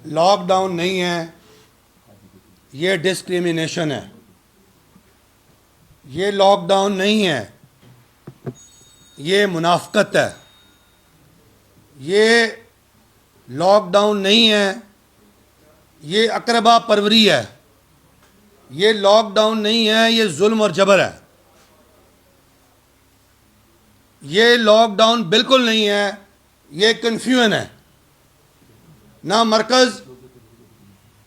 Lock down نہیں ہے، یہ ڈسکریمنیشن ہے. یہ لاک ڈاؤن نہیں ہے، یہ منافقت ہے. یہ لاک ڈاؤن نہیں ہے، یہ اقربا پروری ہے. یہ لاک ڈاؤن نہیں ہے، یہ ظلم اور جبر ہے. یہ لاک ڈاؤن بالکل نہیں ہے، یہ کنفیوژن ہے. نہ مرکز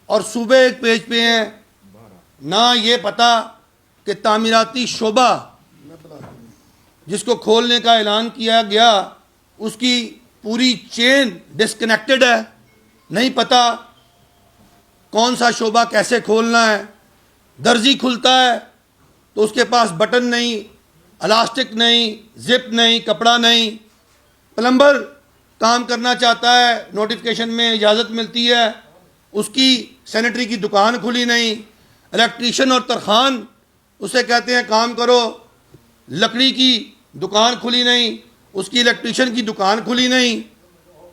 اور صوبے ایک پیج پہ ہیں، نہ یہ پتہ کہ تعمیراتی شعبہ جس کو کھولنے کا اعلان کیا گیا اس کی پوری چین ڈسکنیکٹڈ ہے. نہیں پتہ کون سا شعبہ کیسے کھولنا ہے. درزی کھلتا ہے تو اس کے پاس بٹن نہیں، الاسٹک نہیں، زپ نہیں، کپڑا نہیں. پلمبر کام کرنا چاہتا ہے، نوٹیفکیشن میں اجازت ملتی ہے، اس کی سینیٹری کی دکان کھلی نہیں. الیکٹریشین اور ترخان اسے کہتے ہیں کام کرو، لکڑی کی دکان کھلی نہیں، اس کی الیکٹریشین کی دکان کھلی نہیں.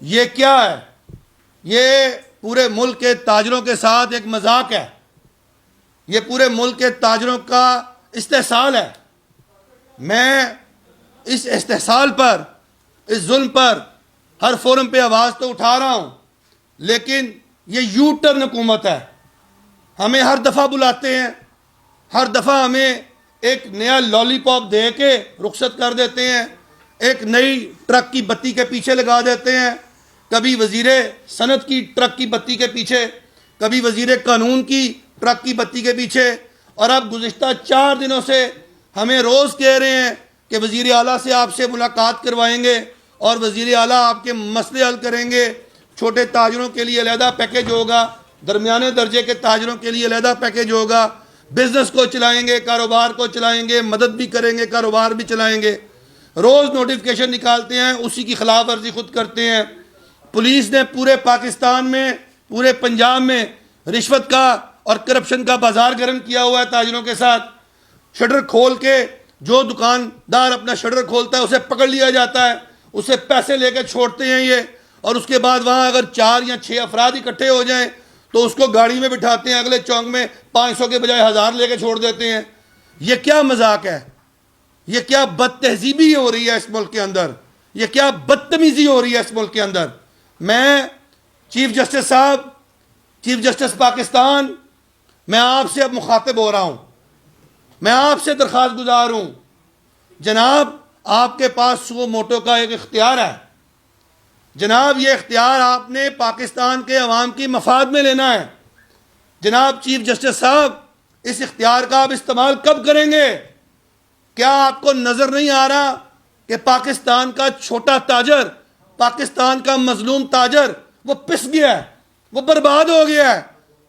یہ کیا ہے؟ یہ پورے ملک کے تاجروں کے ساتھ ایک مذاق ہے. یہ پورے ملک کے تاجروں کا استحصال ہے. میں اس استحصال پر، اس ظلم پر ہر فورم پہ آواز تو اٹھا رہا ہوں، لیکن یہ یو ٹرن حکومت ہے. ہمیں ہر دفعہ بلاتے ہیں، ہر دفعہ ہمیں ایک نیا لالی پاپ دے کے رخصت کر دیتے ہیں، ایک نئی ٹرک کی بتی کے پیچھے لگا دیتے ہیں. کبھی وزیر صنعت کی ٹرک کی بتی کے پیچھے، کبھی وزیر قانون کی ٹرک کی بتی کے پیچھے. اور اب گزشتہ 4 دنوں سے ہمیں روز کہہ رہے ہیں کہ وزیر اعلیٰ سے آپ سے ملاقات کروائیں گے اور وزیر اعلیٰ آپ کے مسئلے حل کریں گے. چھوٹے تاجروں کے لیے علیحدہ پیکیج ہوگا، درمیانے درجے کے تاجروں کے لیے علیحدہ پیکیج ہوگا. بزنس کو چلائیں گے، کاروبار کو چلائیں گے، مدد بھی کریں گے، کاروبار بھی چلائیں گے. روز نوٹیفکیشن نکالتے ہیں، اسی کی خلاف ورزی خود کرتے ہیں. پولیس نے پورے پاکستان میں، پورے پنجاب میں رشوت کا اور کرپشن کا بازار گرم کیا ہوا ہے تاجروں کے ساتھ. شٹر کھول کے جو دکاندار اپنا شٹر کھولتا ہے اسے پکڑ لیا جاتا ہے، اسے پیسے لے کے چھوڑتے ہیں یہ. اور اس کے بعد وہاں اگر 4 یا 6 افراد اکٹھے ہو جائیں تو اس کو گاڑی میں بٹھاتے ہیں، اگلے چونک میں 500 کے بجائے 1000 لے کے چھوڑ دیتے ہیں. یہ کیا مذاق ہے؟ یہ کیا بد تہذیبی ہو رہی ہے اس ملک کے اندر؟ یہ کیا بدتمیزی ہو رہی ہے اس ملک کے اندر؟ میں چیف جسٹس صاحب، چیف جسٹس پاکستان، میں آپ سے اب مخاطب ہو رہا ہوں. میں آپ سے درخواست گزار ہوں، جناب آپ کے پاس سو موٹو کا ایک اختیار ہے. جناب یہ اختیار آپ نے پاکستان کے عوام کی مفاد میں لینا ہے. جناب چیف جسٹس صاحب، اس اختیار کا آپ استعمال کب کریں گے؟ کیا آپ کو نظر نہیں آ رہا کہ پاکستان کا چھوٹا تاجر، پاکستان کا مظلوم تاجر وہ پس گیا ہے، وہ برباد ہو گیا ہے.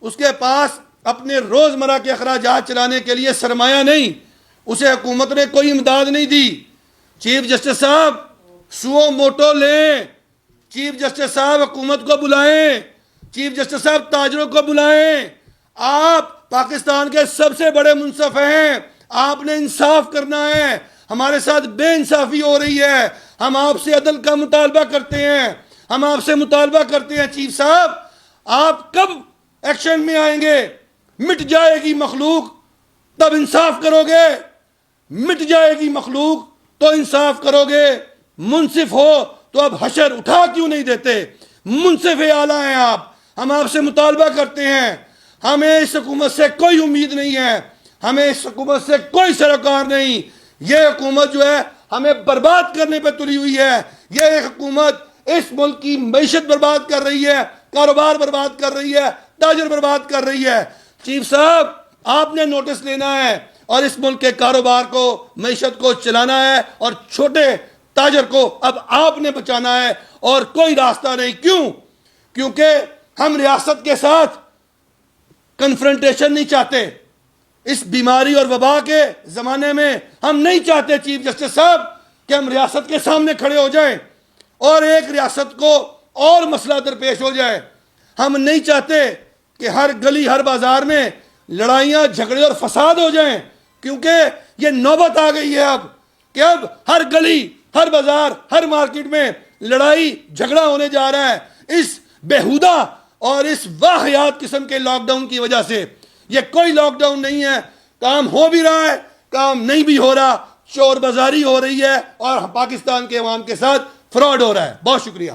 اس کے پاس اپنے روزمرہ کے اخراجات چلانے کے لیے سرمایہ نہیں، اسے حکومت نے کوئی امداد نہیں دی. چیف جسٹس صاحب سو موٹو لیں، چیف جسٹس صاحب حکومت کو بلائیں، چیف جسٹس صاحب تاجروں کو بلائیں. آپ پاکستان کے سب سے بڑے منصف ہیں، آپ نے انصاف کرنا ہے. ہمارے ساتھ بے انصافی ہو رہی ہے، ہم آپ سے عدل کا مطالبہ کرتے ہیں، ہم آپ سے مطالبہ کرتے ہیں. چیف صاحب آپ کب ایکشن میں آئیں گے؟ مٹ جائے گی مخلوق تب انصاف کرو گے، مٹ جائے گی مخلوق تو انصاف کرو گے. منصف ہو تو اب حشر اٹھا کیوں نہیں دیتے؟ منصف اعلیٰ ہیں آپ، ہم آپ سے مطالبہ کرتے ہیں. ہمیں اس حکومت سے کوئی امید نہیں ہے، ہمیں اس حکومت سے کوئی سروکار نہیں. یہ حکومت جو ہے ہمیں برباد کرنے پہ تلی ہوئی ہے. یہ حکومت اس ملک کی معیشت برباد کر رہی ہے، کاروبار برباد کر رہی ہے، تاجر برباد کر رہی ہے. چیف صاحب آپ نے نوٹس لینا ہے اور اس ملک کے کاروبار کو، معیشت کو چلانا ہے، اور چھوٹے تاجر کو اب آپ نے بچانا ہے اور کوئی راستہ نہیں. کیوں؟ کیونکہ ہم ریاست کے ساتھ کنفرنٹیشن نہیں چاہتے. اس بیماری اور وبا کے زمانے میں ہم نہیں چاہتے چیف جسٹس صاحب کہ ہم ریاست کے سامنے کھڑے ہو جائیں اور ایک ریاست کو اور مسئلہ درپیش ہو جائے. ہم نہیں چاہتے کہ ہر گلی ہر بازار میں لڑائیاں جھگڑے اور فساد ہو جائیں، کیونکہ یہ نوبت آ گئی ہے اب کہ اب ہر گلی ہر بازار ہر مارکیٹ میں لڑائی جھگڑا ہونے جا رہا ہے. اس بیہودہ اور اس واہیات قسم کے لاک ڈاؤن کی وجہ سے یہ کوئی لاک ڈاؤن نہیں ہے, کام ہو بھی رہا ہے, کام نہیں بھی ہو رہا, چور بازاری ہو رہی ہے اور پاکستان کے عوام کے ساتھ فراڈ ہو رہا ہے. بہت شکریہ.